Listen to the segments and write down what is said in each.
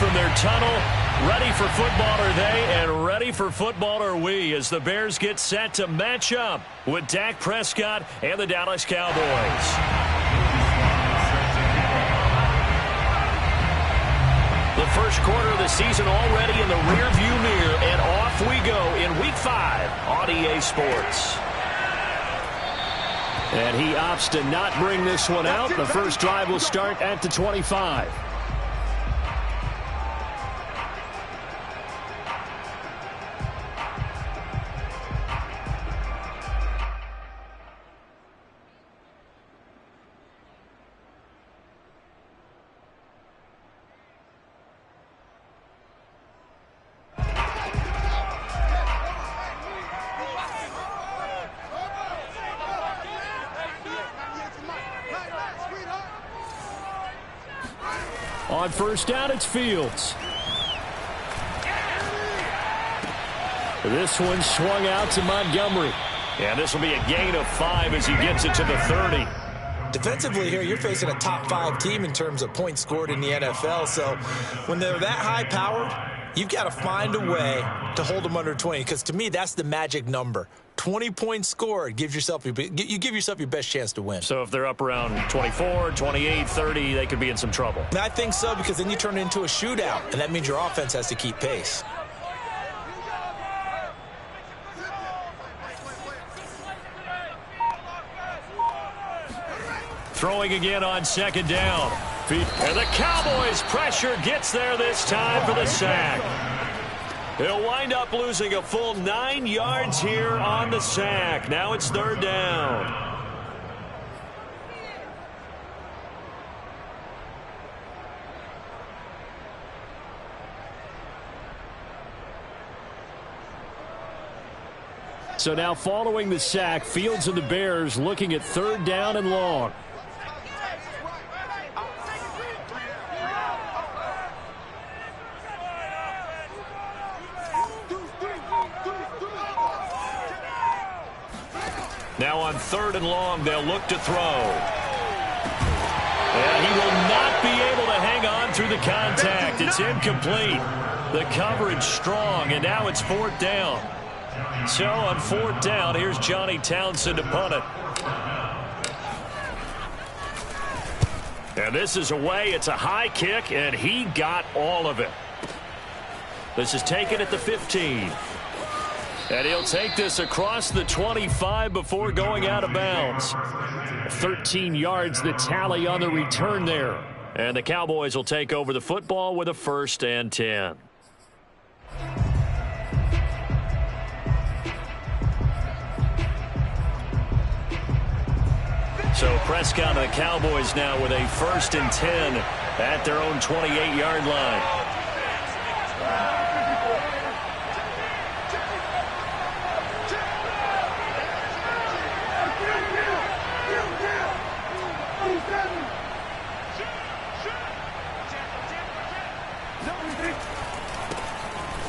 from their tunnel. Ready for football are they, and ready for football are we as the Bears get set to match up with Dak Prescott and the Dallas Cowboys. The first quarter of the season already in the rearview mirror, and off we go in Week 5 on EA Sports. And he opts to not bring this one out. The first drive will start at the 25. On first down, it's Fields. This one swung out to Montgomery. And this will be a gain of 5 as he gets it to the 30. Defensively here, you're facing a top 5 team in terms of points scored in the NFL. So when they're that high-powered, you've got to find a way to hold them under 20. Because to me, that's the magic number. 20 points scored, you give yourself your best chance to win. So if they're up around 24, 28, 30, they could be in some trouble. And I think so, because then you turn it into a shootout, and that means your offense has to keep pace. Throwing again on second down. And the Cowboys pressure gets there this time for the sack. He'll wind up losing a full 9 yards here on the sack. Now it's third down. So now following the sack, Fields and the Bears looking at third down and long. Now on third and long, they'll look to throw. And he will not be able to hang on through the contact. It's incomplete. The coverage strong, and now it's fourth down. So on fourth down, here's Johnny Townsend to punt it. And this is away. It's a high kick, and he got all of it. This is taken at the 15. And he'll take this across the 25 before going out of bounds. 13 yards the tally on the return there. And the Cowboys will take over the football with a 1st and 10. So Prescott and the Cowboys now with a 1st and 10 at their own 28-yard line.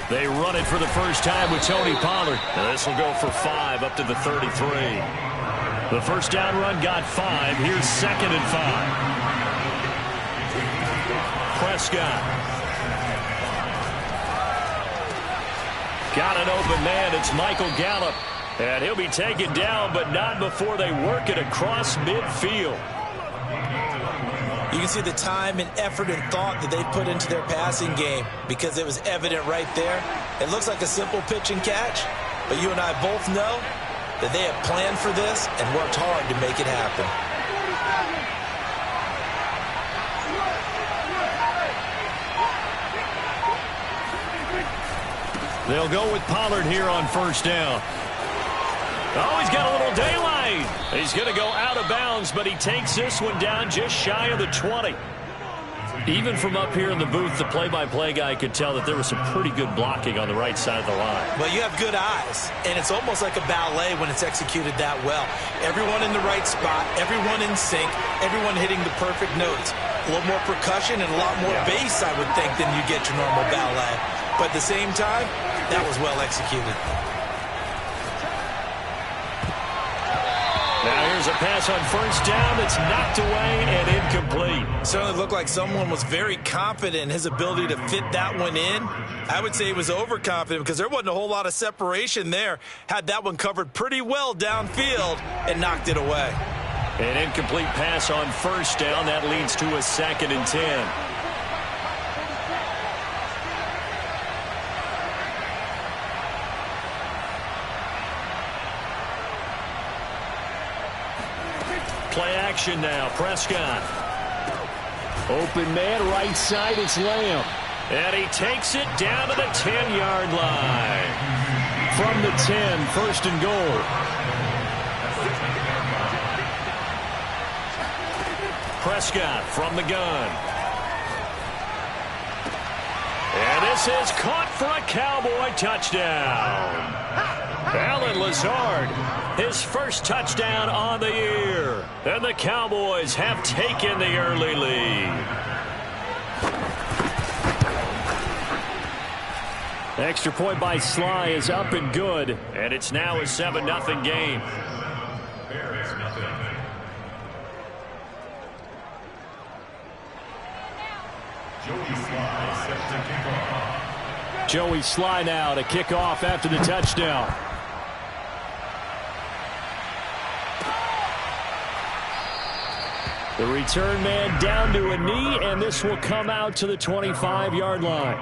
They run it for the first time with Tony Pollard. And this will go for 5 up to the 33. The first down run got 5. Here's 2nd and 5. Prescott. Got an open man. It's Michael Gallup. And he'll be taken down, but not before they work it across midfield. You can see the time and effort and thought that they put into their passing game because it was evident right there. It looks like a simple pitch and catch, but you and I both know that they have planned for this and worked hard to make it happen. They'll go with Pollard here on first down. Oh, he's got a little daylight. He's going to go out of bounds, but he takes this one down just shy of the 20. Even from up here in the booth, the play-by-play guy could tell that there was some pretty good blocking on the right side of the line. Well, you have good eyes, and it's almost like a ballet when it's executed that well. Everyone in the right spot, everyone in sync, everyone hitting the perfect notes. A little more percussion and a lot more bass, I would think, than you get your normal ballet. But at the same time, that was well executed. Now here's Here's a pass on first down that's knocked away and incomplete. Certainly looked like someone was very confident in his ability to fit that one in. I would say he was overconfident because there wasn't a whole lot of separation there. Had that one covered pretty well downfield and knocked it away. An incomplete pass on first down. That leads to a 2nd and 10. Play action now. Prescott. Open man, right side, it's Lamb. And he takes it down to the 10-yard line. From the 10, 1st and goal. Prescott from the gun. And this is caught for a Cowboy touchdown. Allen Lazard, his first touchdown on the year. And the Cowboys have taken the early lead. Extra point by Sly is up and good. And it's now a 7-0 game. Joey Sly now to kick off after the touchdown. The return man down to a knee, and this will come out to the 25-yard line.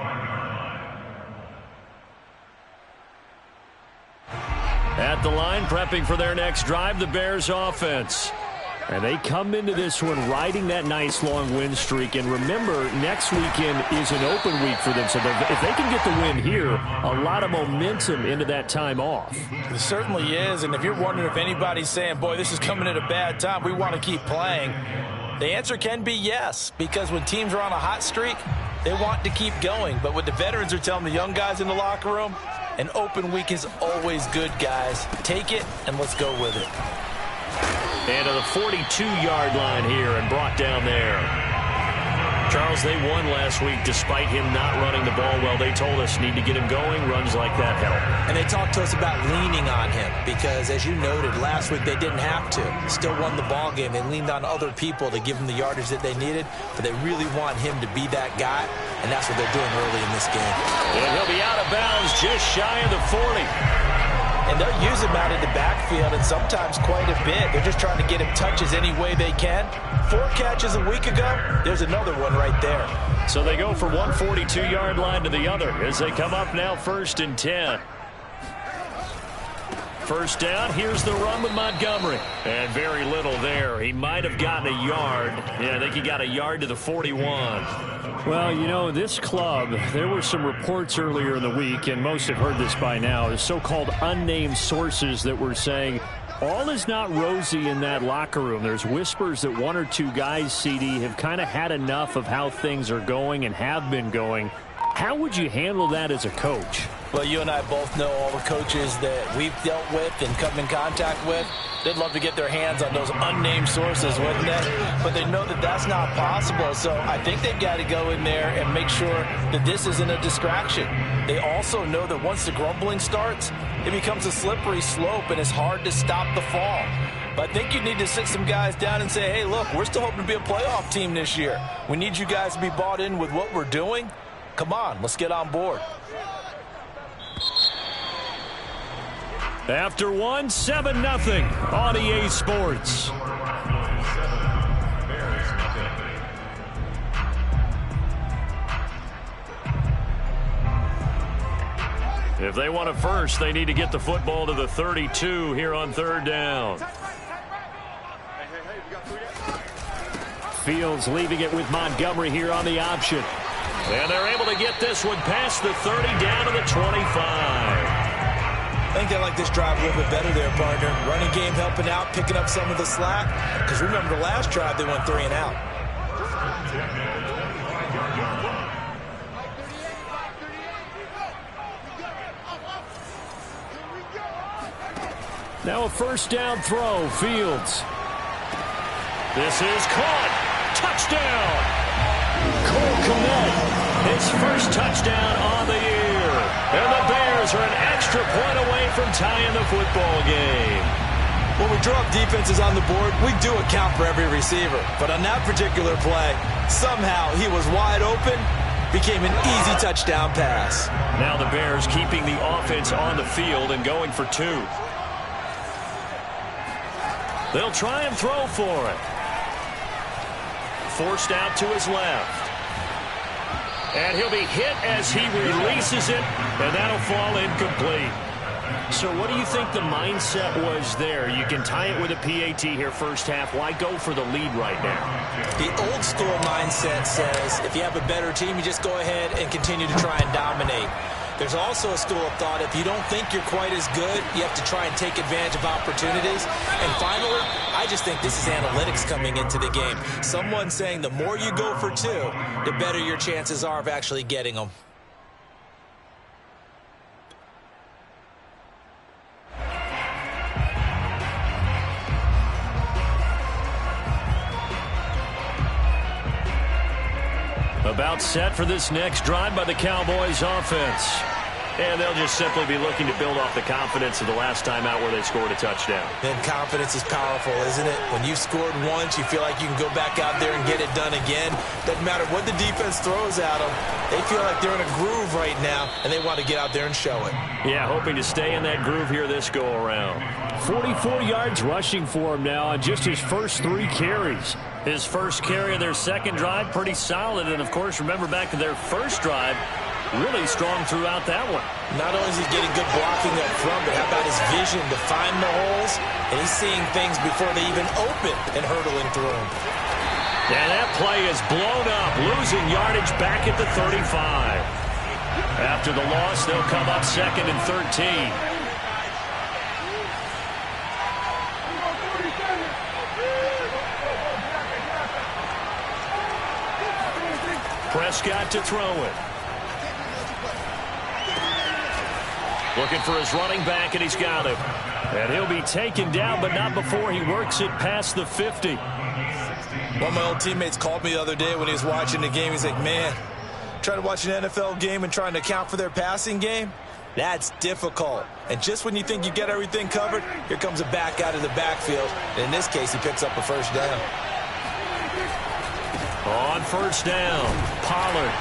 At the line, prepping for their next drive, the Bears offense. And they come into this one riding that nice long win streak. And remember, next weekend is an open week for them. So if they can get the win here, a lot of momentum into that time off. It certainly is. And if you're wondering if anybody's saying, boy, this is coming at a bad time, we want to keep playing, the answer can be yes. Because when teams are on a hot streak, they want to keep going. But what the veterans are telling the young guys in the locker room, an open week is always good, guys. Take it and let's go with it. And to the 42-yard line here and brought down there. Charles, they won last week despite him not running the ball well. They told us need to get him going. Runs like that help. And they talked to us about leaning on him because, as you noted, last week they didn't have to. Still won the ball game. They leaned on other people to give them the yardage that they needed, but they really want him to be that guy, and that's what they're doing early in this game. And he'll be out of bounds just shy of the 40. And they'll use him out in the backfield and sometimes quite a bit. They're just trying to get him touches any way they can. 4 catches a week ago. There's another one right there. So they go from one 42-yard line to the other as they come up now 1st and 10. First down, here's the run with Montgomery. And very little there. He might have gotten a yard. Yeah, I think he got a yard to the 41. Well, you know, this club, there were some reports earlier in the week, and most have heard this by now, the so-called unnamed sources that were saying all is not rosy in that locker room. There's whispers that 1 or 2 guys, CD, have kind of had enough of how things are going and have been going. How would you handle that as a coach? Well, you and I both know all the coaches that we've dealt with and come in contact with. They'd love to get their hands on those unnamed sources, wouldn't they? But they know that that's not possible. So I think they've got to go in there and make sure that this isn't a distraction. They also know that once the grumbling starts, it becomes a slippery slope and it's hard to stop the fall. But I think you need to sit some guys down and say, hey, look, we're still hoping to be a playoff team this year. We need you guys to be bought in with what we're doing. Come on, let's get on board. After one, 7-0 on EA Sports. If they want it first, they need to get the football to the 32 here on 3rd down. Fields leaving it with Montgomery here on the option. And they're able to get this one past the 30 down to the 25. I think they like this drive a little bit better there, partner. Running game helping out, picking up some of the slack. Because remember, the last drive they went 3 and out. Now a 1st down throw, Fields. This is caught. Touchdown. Cole Kmet, his first touchdown on the year. And the Bears are an extra point away from tying the football game. When we draw up defenses on the board, we do account for every receiver. But on that particular play, somehow he was wide open, became an easy touchdown pass. Now the Bears keeping the offense on the field and going for 2. They'll try and throw for it. Forced out to his left. And he'll be hit as he releases it, and that'll fall incomplete. So what do you think the mindset was there? You can tie it with a PAT here first half. Why go for the lead right now? The old school mindset says if you have a better team, you just go ahead and continue to try and dominate. There's also a school of thought, if you don't think you're quite as good, you have to try and take advantage of opportunities. And finally, I just think this is analytics coming into the game. Someone saying the more you go for 2, the better your chances are of actually getting them. About set for this next drive by the Cowboys offense. And they'll just simply be looking to build off the confidence of the last time out where they scored a touchdown. Then confidence is powerful, isn't it? When you've scored once, you feel like you can go back out there and get it done again. Doesn't matter what the defense throws at them. They feel like they're in a groove right now, and they want to get out there and show it. Yeah, hoping to stay in that groove here this go-around. 44 yards rushing for him now on just his first 3 carries. His first carry of their second drive, pretty solid. And, of course, remember back to their first drive, really strong throughout that one. Not only is he getting good blocking up front, but how about his vision to find the holes? And he's seeing things before they even open and hurdling through them. And that play is blown up, losing yardage back at the 35. After the loss, they'll come up 2nd and 13. Prescott to throw it. Looking for his running back, and he's got him. And he'll be taken down, but not before he works it past the 50. One of my old teammates called me the other day when he was watching the game. He's like, man, trying to watch an NFL game and trying to account for their passing game? That's difficult. And just when you think you get everything covered, here comes a back out of the backfield. And in this case, he picks up a first down. On first down, Pollard.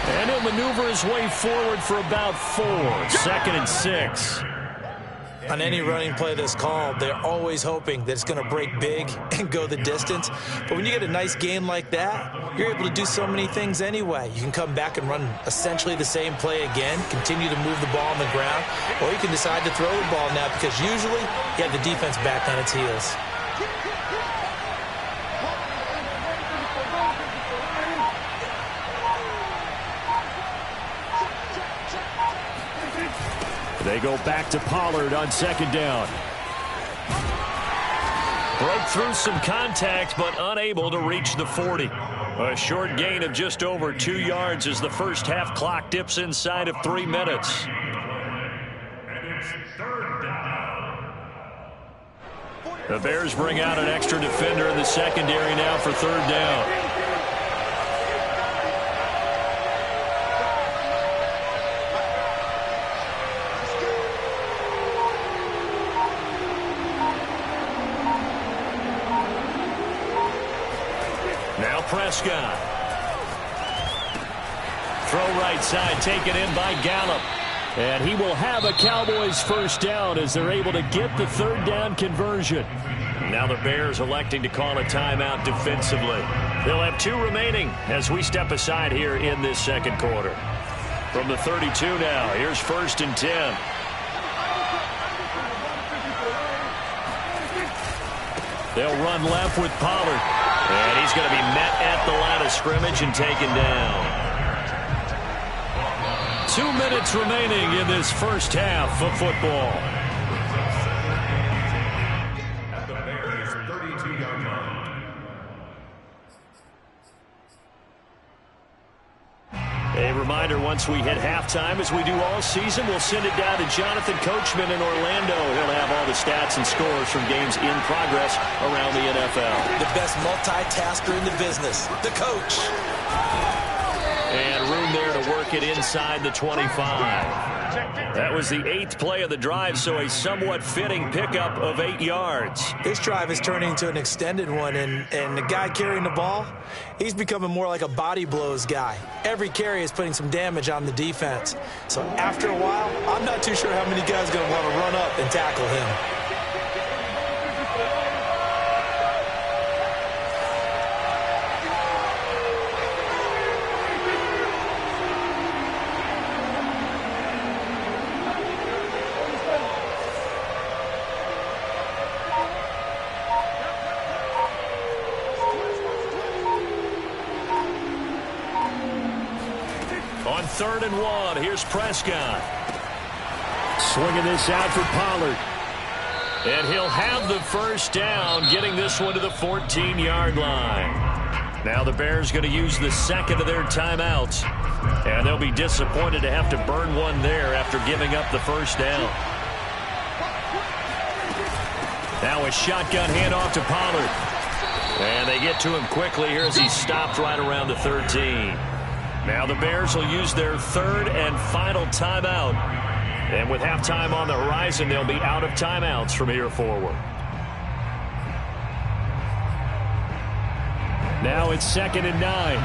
And he'll maneuver his way forward for about 4. 2nd and 6. On any running play that's called, they're always hoping that it's going to break big and go the distance. But when you get a nice game like that, you're able to do so many things anyway. You can come back and run essentially the same play again, continue to move the ball on the ground, or you can decide to throw the ball now because usually you have the defense back on its heels. They go back to Pollard on 2nd down. Broke through some contact, but unable to reach the 40. A short gain of just over 2 yards as the first half clock dips inside of 3 minutes. The Bears bring out an extra defender in the secondary now for 3rd down. Prescott. Throw right side, taken in by Gallup. And he will have a Cowboys first down as they're able to get the 3rd down conversion. Now the Bears electing to call a timeout defensively. They'll have 2 remaining as we step aside here in this 2nd quarter. From the 32 now, here's 1st and 10. They'll run left with Pollard. And he's going to be met at the line of scrimmage and taken down. 2 minutes remaining in this first half of football. At the Bears' 32-yard line. A reminder, once we hit halftime, as we do all season, we'll send it down to Jonathan Coachman in Orlando. He'll have all the stats and scores from games in progress around the NFL. The best multitasker in the business, the coach. And room there to work it inside the 25. That was the 8th play of the drive, so a somewhat fitting pickup of 8 yards. This drive is turning into an extended one, and the guy carrying the ball, he's becoming more like a body blows guy. Every carry is putting some damage on the defense. So after a while, I'm not too sure how many guys are going to want to run up and tackle him. On 3rd and 1, here's Prescott. Swinging this out for Pollard. And he'll have the first down, getting this one to the 14-yard line. Now the Bears going to use the second of their timeouts. And they'll be disappointed to have to burn one there after giving up the first down. Now a shotgun handoff to Pollard. And they get to him quickly here as he stopped right around the 13. Now the Bears will use their 3rd and final timeout. And with halftime on the horizon, they'll be out of timeouts from here forward. Now it's 2nd and 9.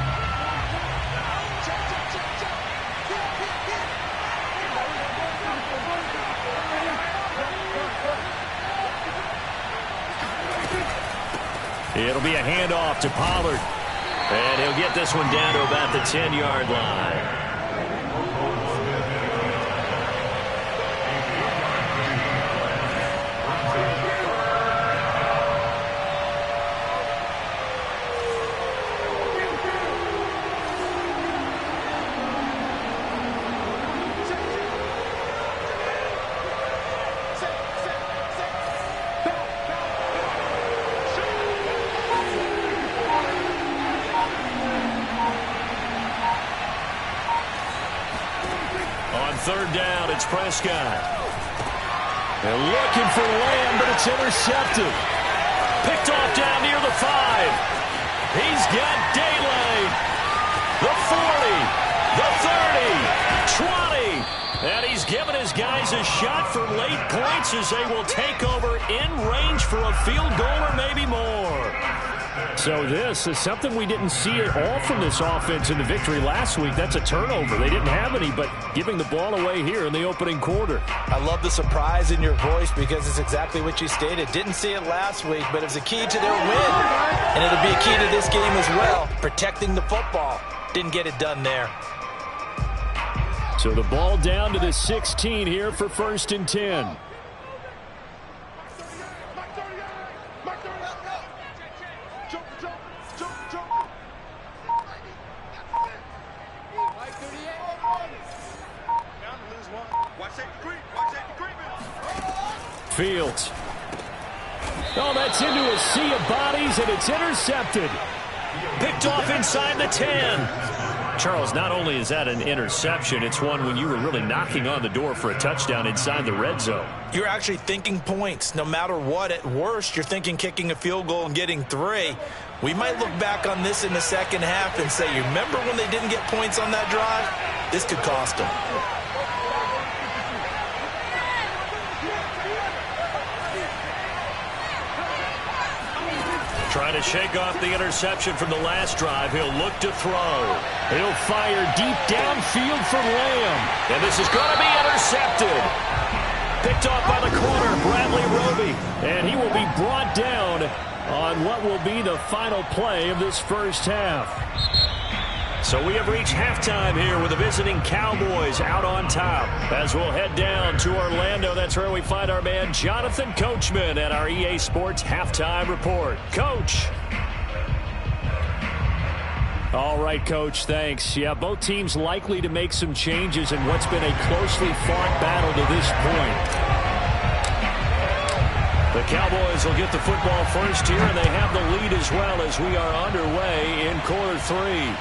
It'll be a handoff to Pollard. And he'll get this one down to about the 10-yard line. Third down, it's Prescott. They're looking for Lamb, but it's intercepted. Picked off down near the 5. He's got daylight. The 40, the 30, 20. And he's given his guys a shot for late points as they will take over in range for a field goal or maybe more. So this is something we didn't see at all from this offense in the victory last week. That's a turnover. They didn't have any, but giving the ball away here in the opening quarter. I love the surprise in your voice because it's exactly what you stated. Didn't see it last week, but it was a key to their win. And it'll be a key to this game as well, protecting the football. Didn't get it done there. So the ball down to the 16 here for 1st and 10. Fields. Oh, that's into a sea of bodies, and it's intercepted. Picked off inside the 10. Charles, not only is that an interception, it's one when you were really knocking on the door for a touchdown inside the red zone. You're actually thinking points. No matter what, at worst, you're thinking kicking a field goal and getting 3. We might look back on this in the second half and say, you remember when they didn't get points on that drive? This could cost them. Trying to shake off the interception from the last drive. He'll look to throw. He'll fire deep downfield for Lamb. And this is going to be intercepted. Picked off by the corner, Bradley Roby. And he will be brought down on what will be the final play of this first half. So we have reached halftime here with the visiting Cowboys out on top. As we'll head down to Orlando, that's where we find our man Jonathan Coachman at our EA Sports Halftime Report. Coach. All right, Coach, thanks. Yeah, both teams likely to make some changes in what's been a closely fought battle to this point. The Cowboys will get the football first here, and they have the lead as well as we are underway in quarter 3.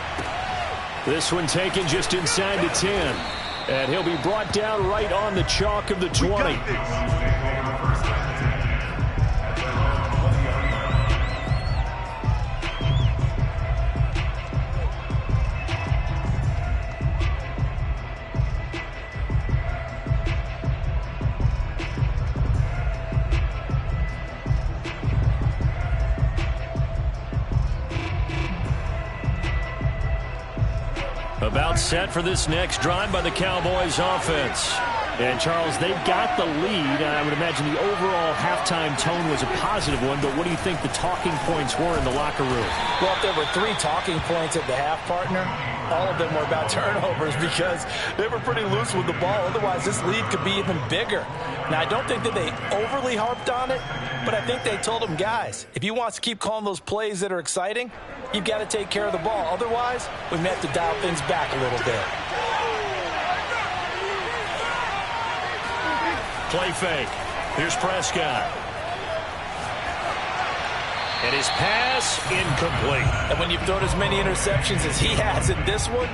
This one taken just inside the 10. And he'll be brought down right on the chalk of the 20. timeout set for this next drive by the Cowboys offense. And, Charles, they've got the lead. I would imagine the overall halftime tone was a positive one, but what do you think the talking points were in the locker room? Well, if there were 3 talking points at the half, partner, all of them were about turnovers because they were pretty loose with the ball. Otherwise, this lead could be even bigger. Now, I don't think that they overly harped on it, but I think they told them, guys, if you want to keep calling those plays that are exciting, you've got to take care of the ball. Otherwise, we may have to dial things back a little bit. Play fake. Here's Prescott. And his pass incomplete. And when you've thrown as many interceptions as he has in this one,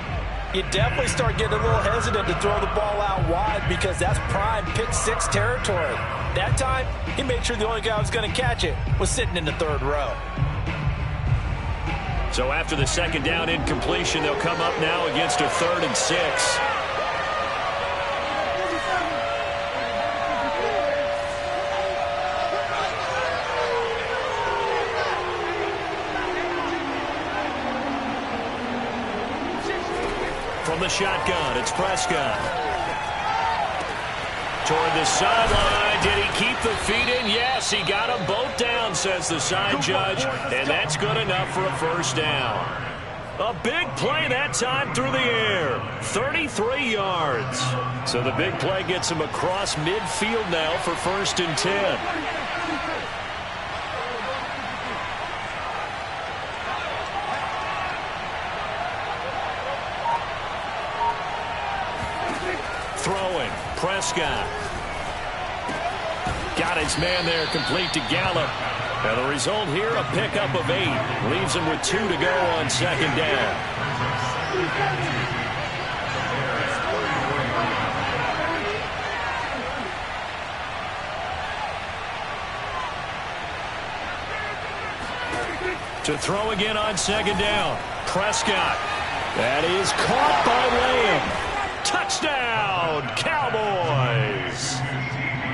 you definitely start getting a little hesitant to throw the ball out wide because that's prime pick 6 territory. That time, he made sure the only guy who was going to catch it was sitting in the 3rd row. So after the 2nd down incompletion, they'll come up now against a 3rd and 6. From the shotgun, it's Prescott. Toward the sideline. Did he keep the feet in? Yes, he got them both down, says the side judge. And that's good enough for a 1st down. A big play that time through the air. 33 yards. So the big play gets him across midfield now for 1st and 10. Throwing, Prescott. Got his man there, complete to Gallup. And the result here, a pickup of 8. Leaves him with 2 to go on 2nd down. To throw again on 2nd down. Prescott. That is caught by Lamb. Touchdown, Cowboys!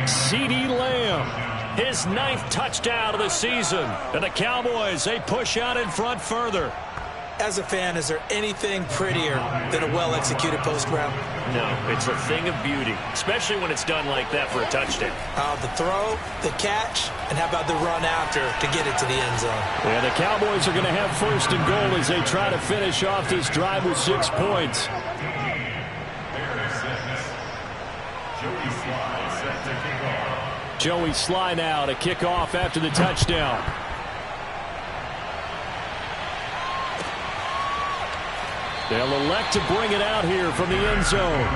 CeeDee Lamb, his 9th touchdown of the season. And the Cowboys, they push out in front further. As a fan, is there anything prettier than a well-executed post route? No, it's a thing of beauty, especially when it's done like that for a touchdown. The throw, the catch, and how about the run after to get it to the end zone? Yeah, the Cowboys are going to have 1st and goal as they try to finish off this drive with 6 points. Joey Sly now to kick off after the touchdown. They'll elect to bring it out here from the end zone.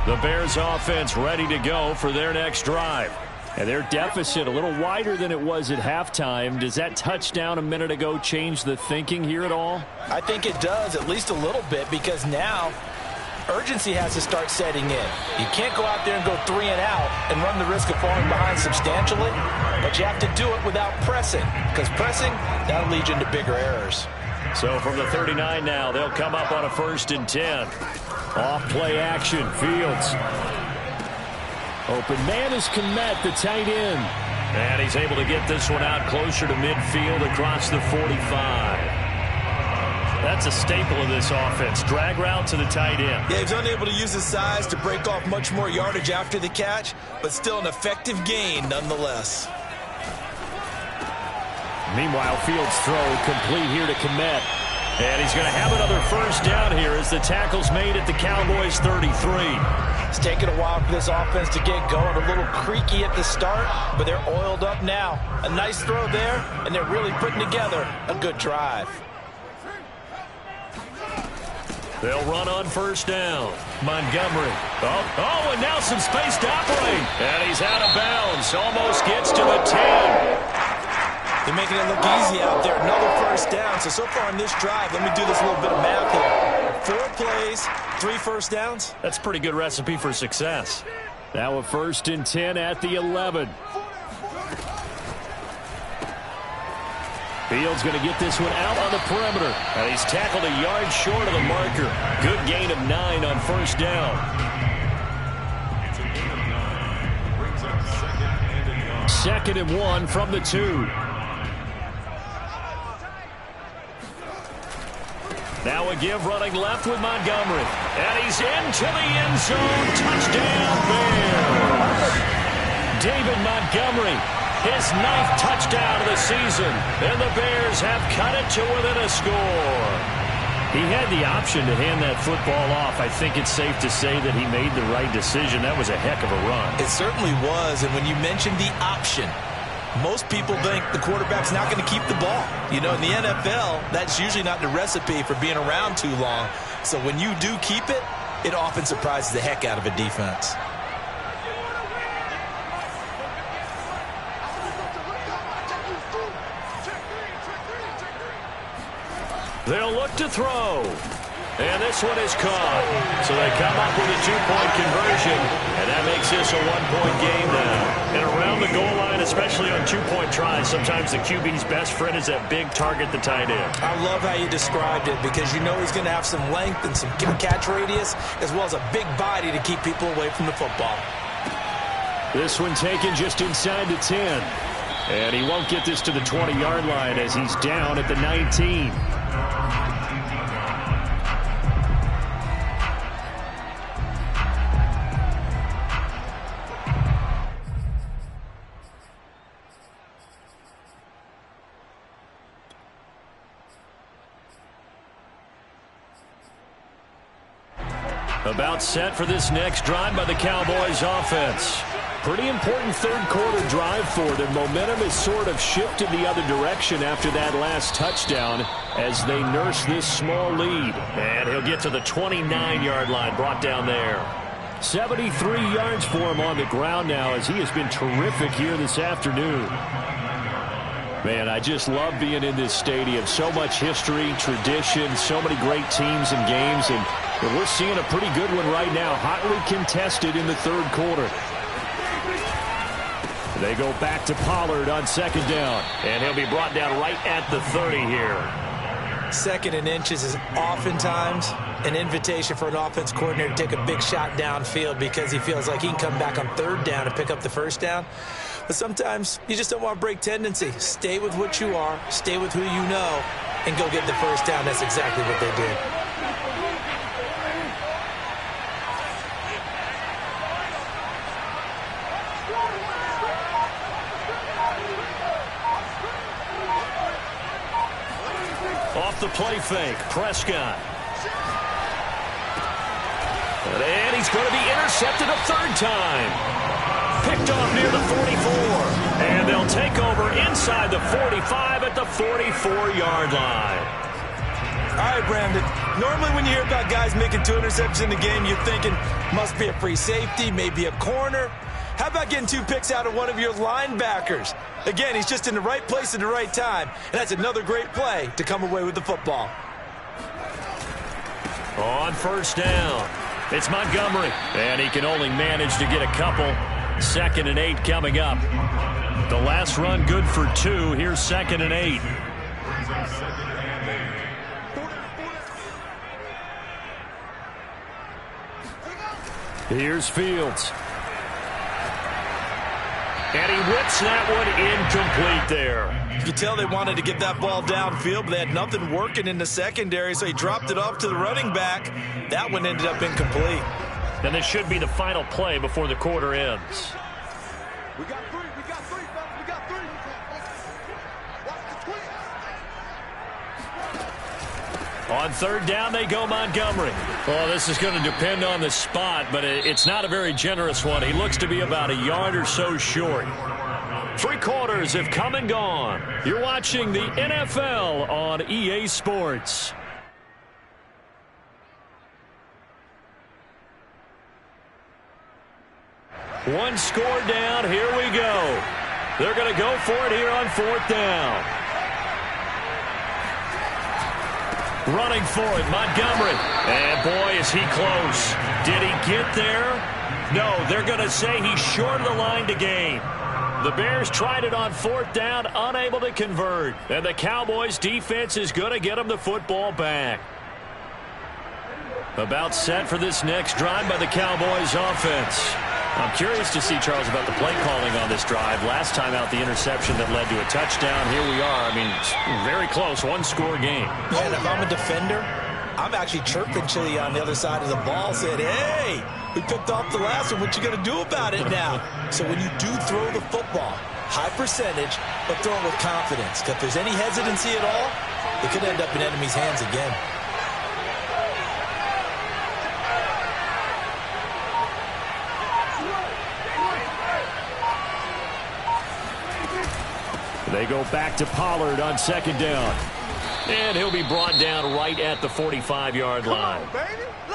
The Bears offense ready to go for their next drive. And their deficit a little wider than it was at halftime. Does that touchdown a minute ago change the thinking here at all? I think it does, at least a little bit, because now urgency has to start setting in. You can't go out there and go 3 and out and run the risk of falling behind substantially, but you have to do it without pressing, because pressing, that'll lead you into bigger errors. So from the 39 now, they'll come up on a 1st and 10. Off play action, Fields. Open man is Kmet, the tight end. And he's able to get this one out closer to midfield across the 45. That's a staple of this offense. Drag route to the tight end. Yeah, he's unable to use his size to break off much more yardage after the catch, but still an effective gain nonetheless. Meanwhile, Fields' throw complete here to Kmet. And he's going to have another 1st down here as the tackle's made at the Cowboys 33. It's taken a while for this offense to get going. A little creaky at the start, but they're oiled up now. A nice throw there, and they're really putting together a good drive. They'll run on 1st down. Montgomery. Oh, and now some space to operate. And he's out of bounds. Almost gets to the 10. They're making it look easy out there. Another 1st down. So far in this drive, let me do this little bit of math here. 4 plays, 3 1st downs. That's a pretty good recipe for success. Now a 1st and 10 at the 11. Fields going to get this one out on the perimeter. And he's tackled a yard short of the marker. Good gain of 9 on first down. Second and 1 from the 2. Now a give running left with Montgomery. And he's into the end zone. Touchdown, Bears. David Montgomery, his 9th touchdown of the season. And the Bears have cut it to within a score. He had the option to hand that football off. I think it's safe to say that he made the right decision. That was a heck of a run. It certainly was. And when you mentioned the option, most people think the quarterback's not going to keep the ball. You know, in the NFL, that's usually not the recipe for being around too long. So when you do keep it, it often surprises the heck out of a defense. They'll look to throw. And this one is caught. So they come up with a 2-point conversion. And that makes this a 1-point game now. And around the goal line, especially on 2-point tries, sometimes the QB's best friend is that big target, the tight end. I love how you described it because you know he's going to have some length and some catch radius as well as a big body to keep people away from the football. This one taken just inside the 10. And he won't get this to the 20-yard line as he's down at the 19. About set for this next drive by the Cowboys offense. Pretty important third-quarter drive for them. Momentum has sort of shifted the other direction after that last touchdown as they nurse this small lead. And he'll get to the 29-yard line, brought down there. 73 yards for him on the ground now as he has been terrific here this afternoon. Man, I just love being in this stadium. So much history, tradition, so many great teams and games, and we're seeing a pretty good one right now, hotly contested in the third quarter. They go back to Pollard on second down. And he'll be brought down right at the 30 here. Second and inches is oftentimes an invitation for an offense coordinator to take a big shot downfield because he feels like he can come back on third down and pick up the first down. But sometimes you just don't want to break tendency. Stay with what you are, stay with who you know, and go get the first down. That's exactly what they did. Off the play fake, Prescott. And he's going to be intercepted a third time. Picked off near the 44. And they'll take over inside the 45 at the 44-yard line. All right, Brandon. Normally when you hear about guys making 2 interceptions in the game, you're thinking must be a free safety, maybe a corner. How about getting 2 picks out of one of your linebackers? Again, he's just in the right place at the right time. And that's another great play to come away with the football. On first down, it's Montgomery. And he can only manage to get a couple. 2nd and 8 coming up. The last run good for 2. Here's 2nd and 8. Here's Fields. And he whips that one incomplete there. You could tell they wanted to get that ball downfield, but they had nothing working in the secondary, so he dropped it off to the running back. That one ended up incomplete. And this should be the final play before the quarter ends. We got 3, we got 3, fellas, we got 3. Watch the twins. On third down, they go Montgomery. Well, this is going to depend on the spot, but it's not a very generous one. He looks to be about a yard or so short. 3 quarters have come and gone. You're watching the NFL on EA Sports. One score down. Here we go. They're going to go for it here on 4th down. Running for it, Montgomery. And boy, is he close? Did he get there? No, they're going to say he's short of the line to gain. The Bears tried it on 4th down, unable to convert. And the Cowboys defense is going to get them the football back. About set for this next drive by the Cowboys offense. I'm curious to see, Charles, about the play calling on this drive. Last time out, the interception that led to a touchdown. Here we are. I mean, very close, one-score game. Yeah, and if I'm a defender, I'm actually chirping Chili on the other side of the ball, saying, hey, we picked off the last one. What you going to do about it now? So when you do throw the football, high percentage, but throw it with confidence. Because if there's any hesitancy at all, it could end up in enemy's hands again. They go back to Pollard on 2nd down. And he'll be brought down right at the 45-yard line.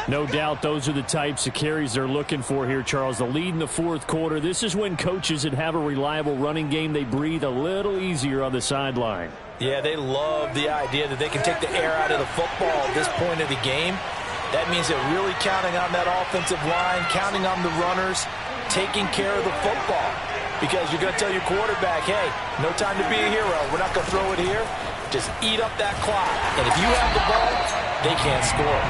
No doubt those are the types of carries they're looking for here, Charles. The lead in the 4th quarter. This is when coaches that have a reliable running game, they breathe a little easier on the sideline. Yeah, they love the idea that they can take the air out of the football at this point of the game. That means they're really counting on that offensive line, counting on the runners, taking care of the football. Because you're going to tell your quarterback, hey, no time to be a hero. We're not going to throw it here. Just eat up that clock. And if you have the ball, they can't score.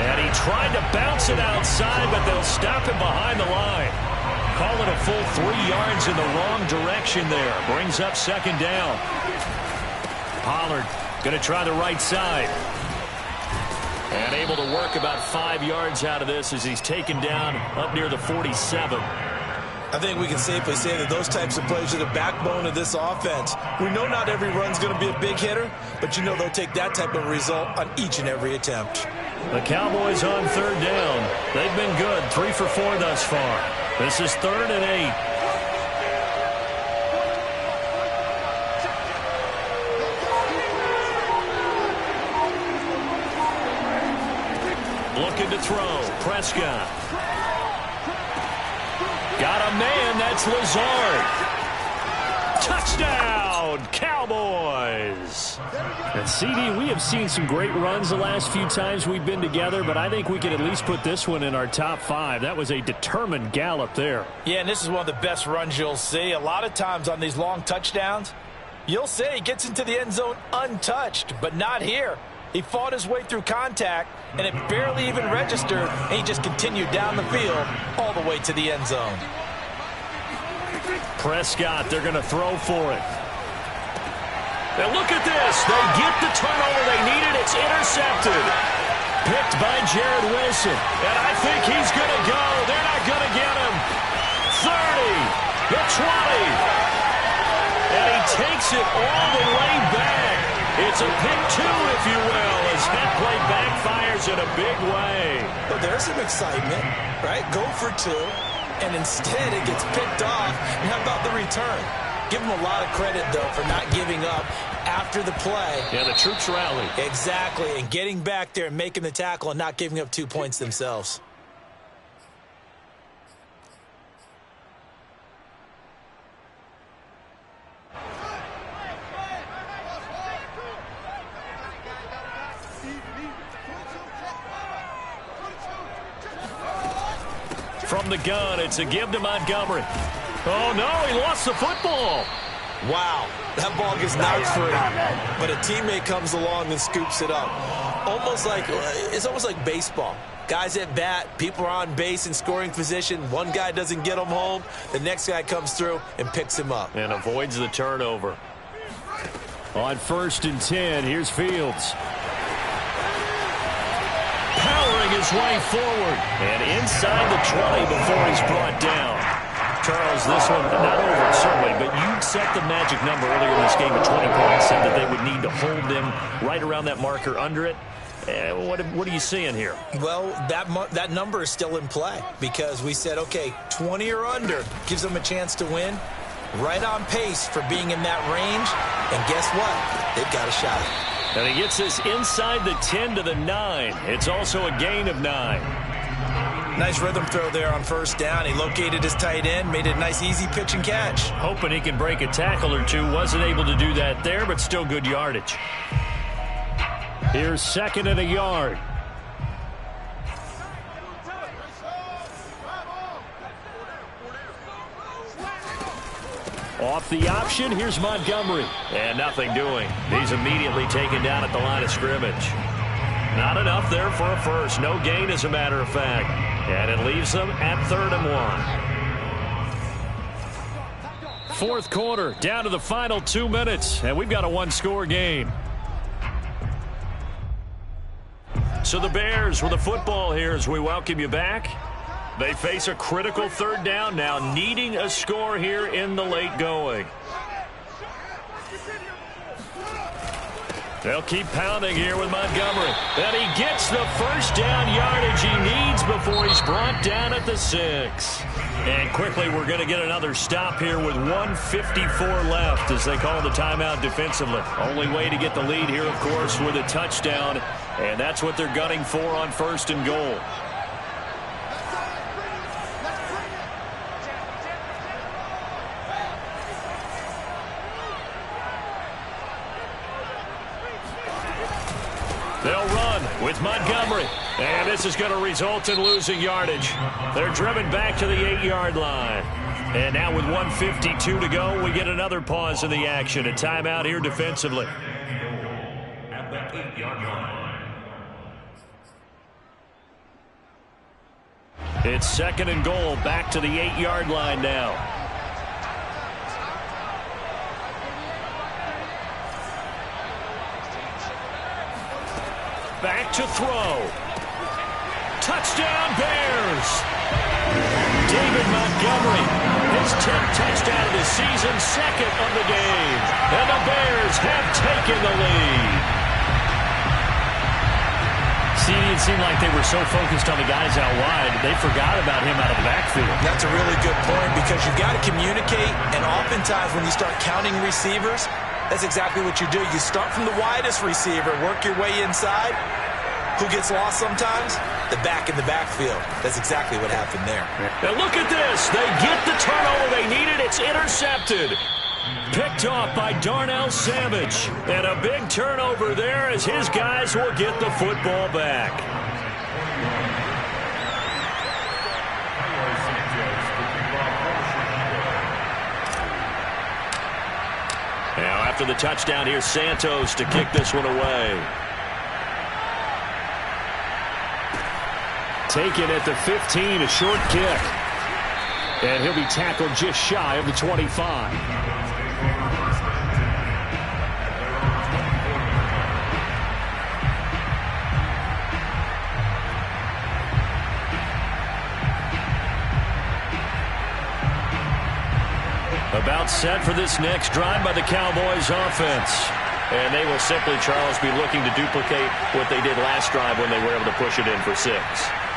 And he tried to bounce it outside, but they'll stop him behind the line. Call it a full 3 yards in the wrong direction there. Brings up 2nd down. Pollard going to try the right side. And able to work about 5 yards out of this as he's taken down up near the 47. I think we can safely say that those types of plays are the backbone of this offense. We know not every run's going to be a big hitter, but you know they'll take that type of result on each and every attempt. The Cowboys on 3rd down. They've been good, 3 for 4 thus far. This is 3rd and 8. Looking to throw. Prescott. Got a man. That's Lazard. Touchdown, Cowboys. And CD, we have seen some great runs the last few times we've been together, but I think we can at least put this one in our top 5. That was a determined gallop there. Yeah, and this is one of the best runs you'll see. A lot of times on these long touchdowns, you'll say he gets into the end zone untouched, but not here. He fought his way through contact, and it barely even registered, and he just continued down the field all the way to the end zone. Prescott, they're going to throw for it. Now look at this. They get the turnover they needed. It's intercepted. Picked by Jared Wilson. And I think he's going to go. They're not going to get him. 30, the 20. And he takes it all the way back. It's a pick 2, if you will, as that play backfires in a big way. Well, there's some excitement, right? Go for 2, and instead it gets picked off. And how about the return? Give him a lot of credit, though, for not giving up after the play. Yeah, the troops rallied. Exactly, and getting back there and making the tackle and not giving up 2 points themselves. From the gun, it's a give to Montgomery. Oh, no, he lost the football. Wow, that ball gets knocked free, but a teammate comes along and scoops it up. It's almost like baseball. Guys at bat, people are on base in scoring position. One guy doesn't get him home. The next guy comes through and picks him up. And avoids the turnover. On 1st and 10, here's Fields. Powering his way forward. And inside the 20 before he's brought down. Charles, this one not over, certainly, but you set the magic number earlier in this game at 20 points, said that they would need to hold them right around that marker under it. What are you seeing here? Well, that number is still in play because we said, okay, 20 or under gives them a chance to win. Right on pace for being in that range. And guess what? They've got a shot. And he gets this inside the 10 to the 9. It's also a gain of 9. Nice rhythm throw there on 1st down. He located his tight end, made it a nice easy pitch and catch. Hoping he can break a tackle or two. Wasn't able to do that there, but still good yardage. Here's 2nd and a yard. Off the option, here's Montgomery. And nothing doing. He's immediately taken down at the line of scrimmage. Not enough there for a first. No gain, as a matter of fact. And it leaves them at 3rd and 1. Fourth quarter, down to the final 2 minutes, and we've got a one-score game. So the Bears with the football here as we welcome you back. They face a critical 3rd down now, needing a score here in the late going. They'll keep pounding here with Montgomery. And he gets the first down yardage he needs before he's brought down at the 6. And quickly we're going to get another stop here with 1:54 left as they call the timeout defensively. Only way to get the lead here, of course, with a touchdown. And that's what they're gunning for on 1st and goal. They'll run with Montgomery. And this is going to result in losing yardage. They're driven back to the 8-yard line. And now with 1:52 to go, we get another pause in the action. A timeout here defensively. At the 8-yard line. It's 2nd and goal, back to the 8-yard line now. Back to throw. Touchdown Bears. David Montgomery, his 10th touchdown of the season, 2nd of the game. And the Bears have taken the lead. See, it seemed like they were so focused on the guys out wide, they forgot about him out of the backfield. That's a really good point because you've got to communicate, and oftentimes when you start counting receivers, that's exactly what you do. You start from the widest receiver, work your way inside. Who gets lost sometimes? The back in the backfield. That's exactly what happened there. And look at this. They get the turnover they needed. It's intercepted. Picked off by Darnell Savage. And a big turnover there as his guys will get the football back. Now after the touchdown, here's Santos to kick this one away. Taken at the 15, a short kick. And he'll be tackled just shy of the 25. About set for this next drive by the Cowboys offense. And they will simply, Charles, be looking to duplicate what they did last drive when they were able to push it in for 6.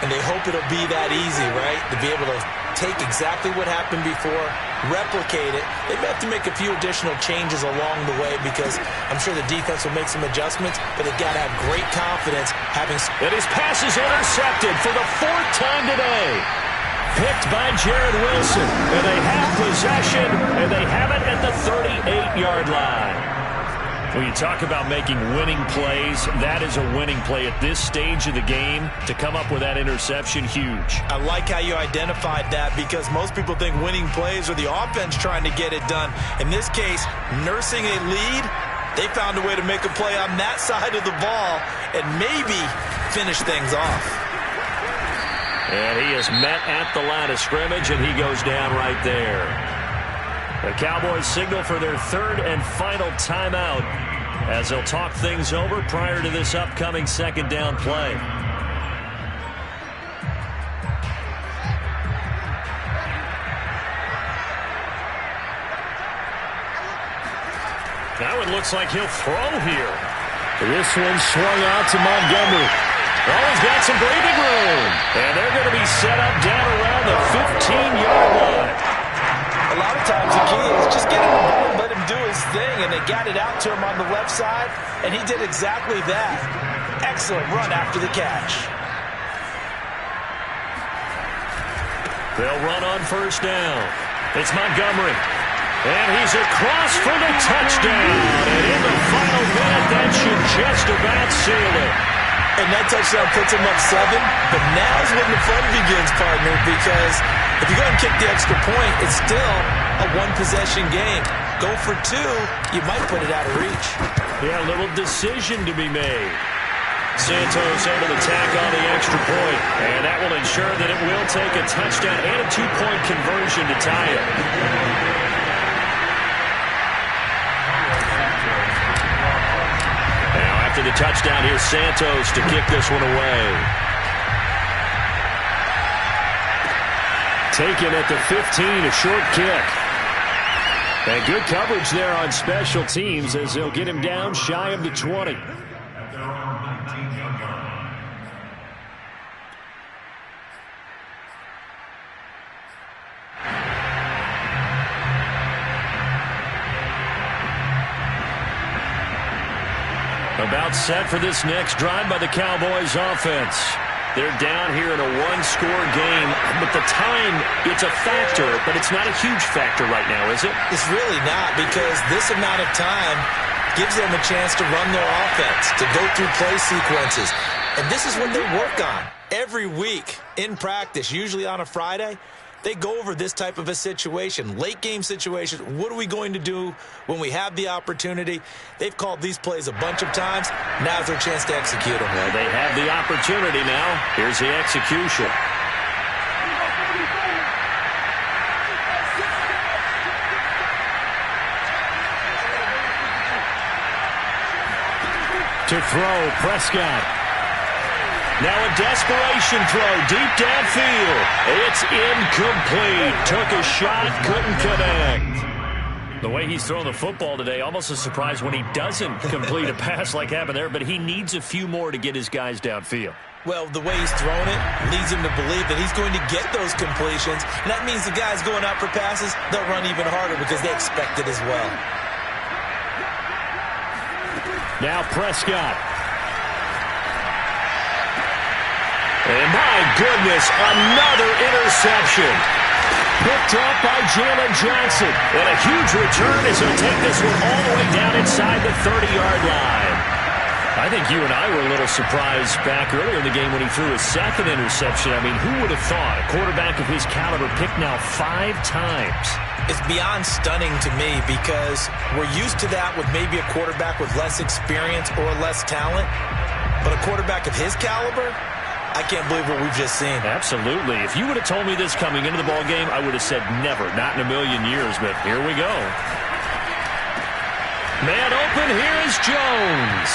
And they hope it'll be that easy, right? To be able to take exactly what happened before, replicate it. They may have to make a few additional changes along the way because I'm sure the defense will make some adjustments, but they've got to have great confidence having... And his pass is intercepted for the 4th time today. Picked by Jared Wilson. And they have possession, and they have it at the 38-yard line. When you talk about making winning plays, that is a winning play at this stage of the game. To come up with that interception, huge. I like how you identified that because most people think winning plays are the offense trying to get it done. In this case, nursing a lead, they found a way to make a play on that side of the ball and maybe finish things off. And he is met at the line of scrimmage, and he goes down right there. The Cowboys signal for their 3rd and final timeout as they'll talk things over prior to this upcoming 2nd down play. Now it looks like he'll throw here. This one swung out to Montgomery. Oh, he's got some breathing room. And they're going to be set up down around the 15-yard line. A lot of times the key is just get him the ball and let him do his thing, and they got it out to him on the left side, and he did exactly that. Excellent run after the catch. They'll run on 1st down. It's Montgomery. And he's across for the touchdown. And in the final minute, that should just about seal it. And that touchdown puts him up 7, but now's when the fun begins, partner, because if you go and kick the extra point, it's still a one-possession game. Go for two, you might put it out of reach. Yeah, a little decision to be made. Santos able to tack on the extra point, and that will ensure that it will take a touchdown and a two-point conversion to tie it. Now after the touchdown, here's Santos to kick this one away. Taken at the 15, a short kick. And good coverage there on special teams as they'll get him down shy of the 20. About set for this next drive by the Cowboys offense. They're down here in a one-score game, but the time, it's a factor, but it's not a huge factor right now, is it? It's really not, because this amount of time gives them a chance to run their offense, to go through play sequences. And this is what they work on every week in practice, usually on a Friday. They go over this type of a situation, late game situation. What are we going to do when we have the opportunity? They've called these plays a bunch of times. Now's their chance to execute them. Well, they have the opportunity now. Here's the execution. To throw, Prescott. Now a desperation throw deep downfield. It's incomplete. Took a shot, couldn't connect. The way he's throwing the football today, almost a surprise when he doesn't complete a pass like happened there, but he needs a few more to get his guys downfield. Well, the way he's thrown it leads him to believe that he's going to get those completions. And that means the guys going out for passes, they'll run even harder because they expect it as well. Now Prescott. And my goodness, another interception. Picked up by Jalen Johnson. And a huge return as he'll take this one all the way down inside the 30-yard line. I think you and I were a little surprised back earlier in the game when he threw his second interception. I mean, who would have thought a quarterback of his caliber picked now 5 times? It's beyond stunning to me because we're used to that with maybe a quarterback with less experience or less talent. But a quarterback of his caliber, I can't believe what we've just seen. Absolutely. If you would have told me this coming into the ball game, I would have said never, not in a million years, but here we go. Man open, here is Jones.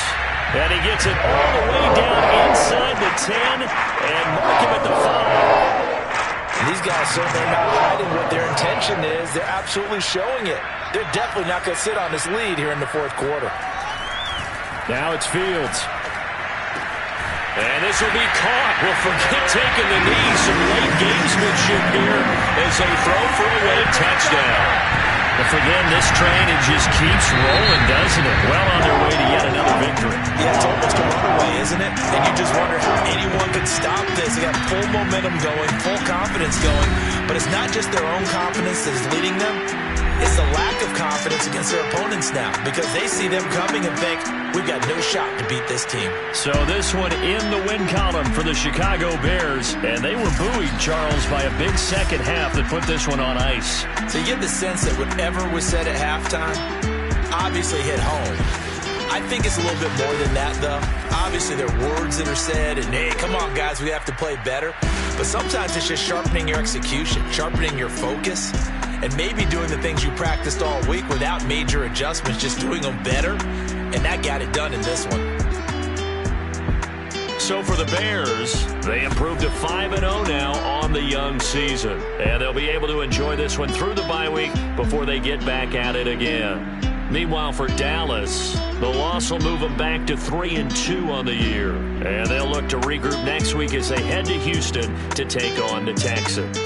And he gets it all the way down inside the 10 and mark him at the 5. And these guys certainly are not hiding what their intention is. They're absolutely showing it. They're definitely not going to sit on this lead here in the fourth quarter. Now it's Fields. And this will be caught. We'll forget taking the knee. Some late gamesmanship here as they throw for a late touchdown. But again, this train, it just keeps rolling, doesn't it? Well on their way to yet another victory. Yeah, it's almost a runaway, isn't it? And you just wonder how anyone could stop this. They got full momentum going, full confidence going. But it's not just their own confidence that is leading them. It's the lack of confidence against their opponents now because they see them coming and think, we've got no shot to beat this team. So this one in the win column for the Chicago Bears. And they were buoyed, Charles, by a big second half that put this one on ice. So you get the sense that whatever was said at halftime obviously hit home. I think it's a little bit more than that, though. Obviously, there are words that are said, and, hey, come on, guys, we have to play better. But sometimes it's just sharpening your execution, sharpening your focus, and maybe doing the things you practiced all week without major adjustments, just doing them better, and that got it done in this one. So for the Bears, they improved to 5-0 now on the young season. And they'll be able to enjoy this one through the bye week before they get back at it again. Meanwhile, for Dallas, the loss will move them back to 3-2 on the year. And they'll look to regroup next week as they head to Houston to take on the Texans.